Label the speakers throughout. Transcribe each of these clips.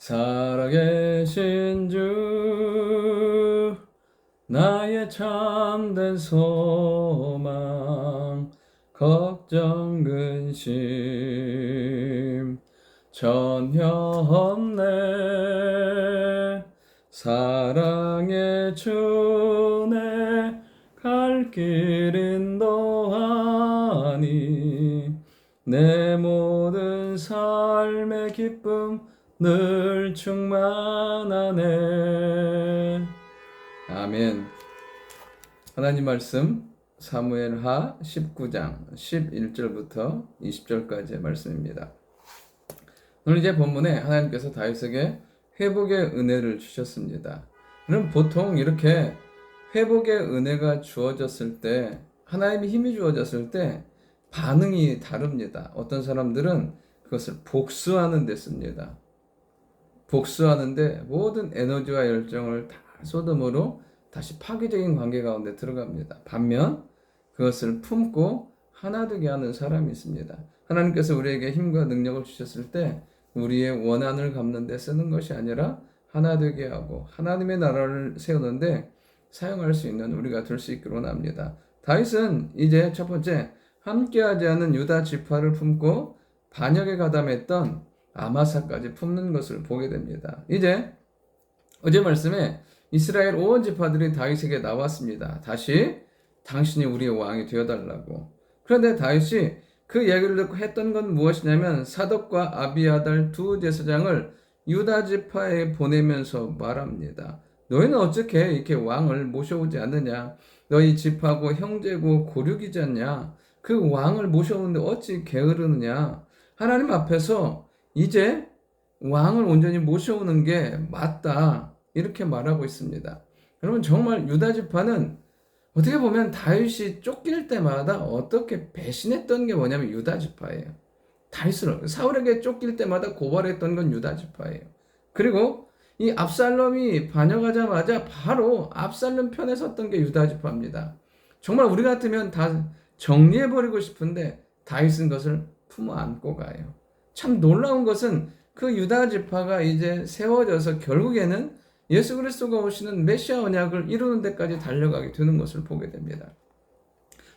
Speaker 1: 살아계신 주 나의 참된 소망 걱정 근심 전혀 없네. 사랑의 주내 갈 길 인도하니 내 모든 삶의 기쁨 늘 충만하네. 아멘. 하나님 말씀 사무엘하 19장 11절부터 20절까지의 말씀입니다. 오늘 이제 본문에 하나님께서 다윗에게 회복의 은혜를 주셨습니다. 그럼 보통 이렇게 회복의 은혜가 주어졌을 때, 하나님의 힘이 주어졌을 때 반응이 다릅니다. 어떤 사람들은 그것을 복수하는 데 씁니다. 복수하는데 모든 에너지와 열정을 다 쏟음으로 다시 파괴적인 관계 가운데 들어갑니다. 반면 그것을 품고 하나 되게 하는 사람이 있습니다. 하나님께서 우리에게 힘과 능력을 주셨을 때 우리의 원한을 갚는 데 쓰는 것이 아니라 하나 되게 하고 하나님의 나라를 세우는데 사용할 수 있는 우리가 될 수 있기를 원합니다. 다윗은 이제 첫 번째, 함께하지 않은 유다 지파를 품고 반역에 가담했던 아마사까지 품는 것을 보게 됩니다. 이제 어제 말씀에 이스라엘 온 지파들이 다윗에게 나왔습니다. 다시 당신이 우리의 왕이 되어달라고. 그런데 다윗이 그 얘기를 듣고 했던 건 무엇이냐면 사독과 아비아달 두 제사장을 유다 지파에 보내면서 말합니다. 너희는 어떻게 이렇게 왕을 모셔오지 않느냐? 너희 지파고 형제고 고륙이지 않냐? 그 왕을 모셔오는데 어찌 게으르느냐? 하나님 앞에서 이제 왕을 온전히 모셔오는 게 맞다, 이렇게 말하고 있습니다. 여러분, 정말 유다 지파는 어떻게 보면 다윗이 쫓길 때마다 어떻게 배신했던 게 뭐냐면 유다 지파예요. 다윗을 사울에게 쫓길 때마다 고발했던 건 유다 지파예요. 그리고 이 압살롬이 반역하자마자 바로 압살롬 편에 섰던 게 유다 지파입니다. 정말 우리 같으면 다 정리해버리고 싶은데 다윗은 것을 품어 안고 가요. 참 놀라운 것은 그 유다 지파가 이제 세워져서 결국에는 예수 그리스도가 오시는 메시아 언약을 이루는 데까지 달려가게 되는 것을 보게 됩니다.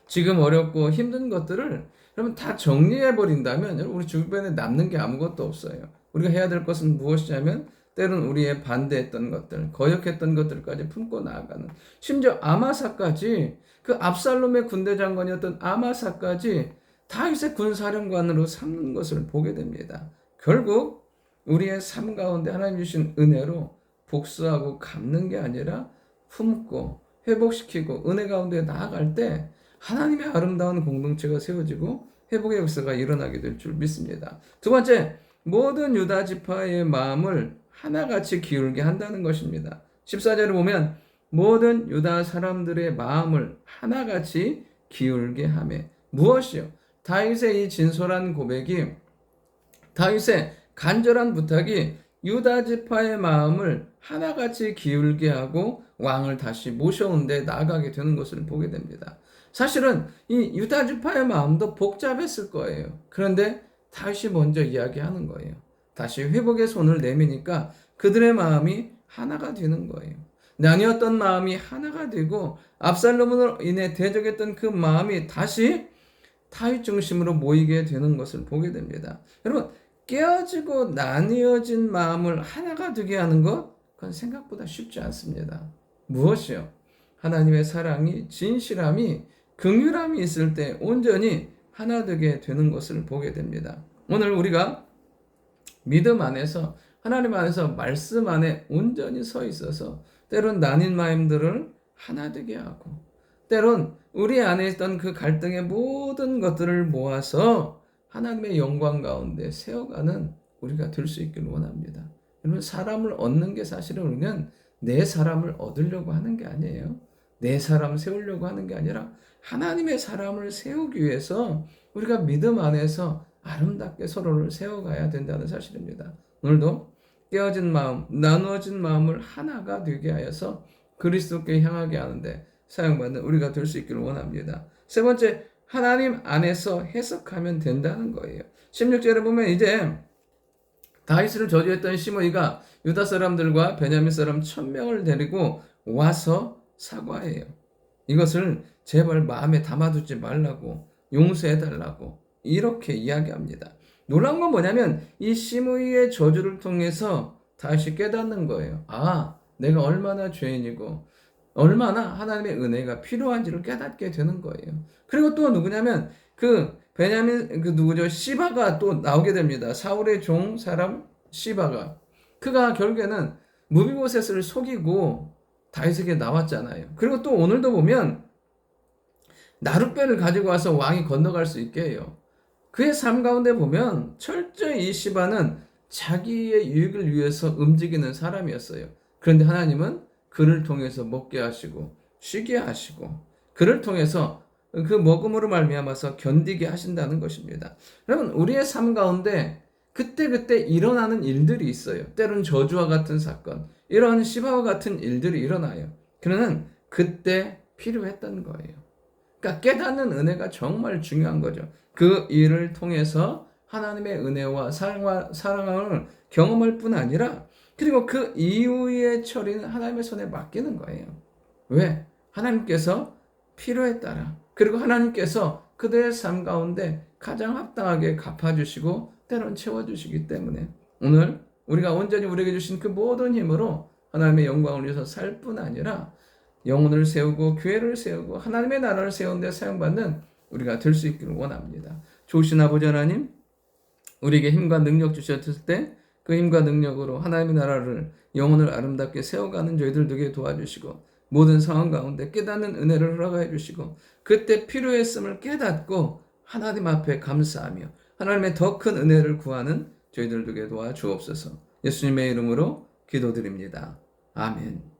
Speaker 1: 지금 어렵고 힘든 것들을 여러분 다 정리해버린다면 우리 주변에 남는 게 아무것도 없어요. 우리가 해야 될 것은 무엇이냐면 때론 우리의 반대했던 것들, 거역했던 것들까지 품고 나아가는, 심지어 아마사까지, 그 압살롬의 군대 장관이었던 아마사까지 다윗의 군사령관으로 삼는 것을 보게 됩니다. 결국 우리의 삶 가운데 하나님 주신 은혜로 복수하고 갚는 게 아니라 품고 회복시키고 은혜 가운데 나아갈 때 하나님의 아름다운 공동체가 세워지고 회복의 역사가 일어나게 될 줄 믿습니다. 두 번째, 모든 유다 지파의 마음을 하나같이 기울게 한다는 것입니다. 14절을 보면 모든 유다 사람들의 마음을 하나같이 기울게 하매, 무엇이요? 다윗의 이 진솔한 고백이, 다윗의 간절한 부탁이 유다 지파의 마음을 하나같이 기울게 하고 왕을 다시 모셔온 데 나아가게 되는 것을 보게 됩니다. 사실은 이 유다 지파의 마음도 복잡했을 거예요. 그런데 다시 먼저 이야기하는 거예요. 다시 회복의 손을 내미니까 그들의 마음이 하나가 되는 거예요. 나뉘었던 마음이 하나가 되고 압살롬으로 인해 대적했던 그 마음이 다시 다윗 중심으로 모이게 되는 것을 보게 됩니다. 여러분, 깨어지고 나뉘어진 마음을 하나가 되게 하는 것, 그건 생각보다 쉽지 않습니다. 무엇이요? 하나님의 사랑이, 진실함이, 긍휼함이 있을 때 온전히 하나 되게 되는 것을 보게 됩니다. 오늘 우리가 믿음 안에서, 하나님 안에서 말씀 안에 온전히 서 있어서 때론 나뉜 마음들을 하나 되게 하고, 때론 우리 안에 있던 그 갈등의 모든 것들을 모아서 하나님의 영광 가운데 세워가는 우리가 될 수 있기를 원합니다. 여러분, 사람을 얻는 게 사실은 우리는 내 사람을 얻으려고 하는 게 아니에요. 내 사람 세우려고 하는 게 아니라 하나님의 사람을 세우기 위해서 우리가 믿음 안에서 아름답게 서로를 세워가야 된다는 사실입니다. 오늘도 깨어진 마음, 나누어진 마음을 하나가 되게 하여서 그리스도께 향하게 하는데 사용받는 우리가 될 수 있기를 원합니다. 세 번째, 하나님 안에서 해석하면 된다는 거예요. 16절에 보면 이제 다윗을 저주했던 시므이가 유다 사람들과 베냐민 사람 1000명을 데리고 와서 사과해요. 이것을 제발 마음에 담아두지 말라고, 용서해달라고 이렇게 이야기합니다. 놀라운 건 뭐냐면 이 시므이의 저주를 통해서 다시 깨닫는 거예요. 아, 내가 얼마나 죄인이고 얼마나 하나님의 은혜가 필요한지를 깨닫게 되는 거예요. 그리고 또 누구냐면 그 베냐민 그 누구죠? 시바가 또 나오게 됩니다. 사울의 종 사람 시바가, 그가 결국에는 무비보셋을 속이고 다윗에게 나왔잖아요. 그리고 또 오늘도 보면 나룻배를 가지고 와서 왕이 건너갈 수 있게 해요. 그의 삶 가운데 보면 철저히 이 시바는 자기의 유익을 위해서 움직이는 사람이었어요. 그런데 하나님은 그를 통해서 먹게 하시고 쉬게 하시고 그를 통해서 그 먹음으로 말미암아서 견디게 하신다는 것입니다. 여러분, 우리의 삶 가운데 그때그때 일어나는 일들이 있어요. 때로는 저주와 같은 사건, 이런 시바와 같은 일들이 일어나요. 그러나 그때 필요했던 거예요. 그러니까 깨닫는 은혜가 정말 중요한 거죠. 그 일을 통해서 하나님의 은혜와 사랑을 경험할 뿐 아니라 그리고 그 이후의 처리는 하나님의 손에 맡기는 거예요. 왜? 하나님께서 필요에 따라, 그리고 하나님께서 그들의 삶 가운데 가장 합당하게 갚아주시고 때론 채워주시기 때문에 오늘 우리가 온전히 우리에게 주신 그 모든 힘으로 하나님의 영광을 위해서 살 뿐 아니라 영혼을 세우고 교회를 세우고 하나님의 나라를 세우는 데 사용받는 우리가 될 수 있기를 원합니다. 좋으신 아버지 하나님, 우리에게 힘과 능력 주셨을 때 그 힘과 능력으로 하나님의 나라를, 영혼을 아름답게 세워가는 저희들 되게 도와주시고 모든 상황 가운데 깨닫는 은혜를 허락해 주시고 그때 필요했음을 깨닫고 하나님 앞에 감사하며 하나님의 더 큰 은혜를 구하는 저희들 되게 도와주옵소서. 예수님의 이름으로 기도드립니다. 아멘.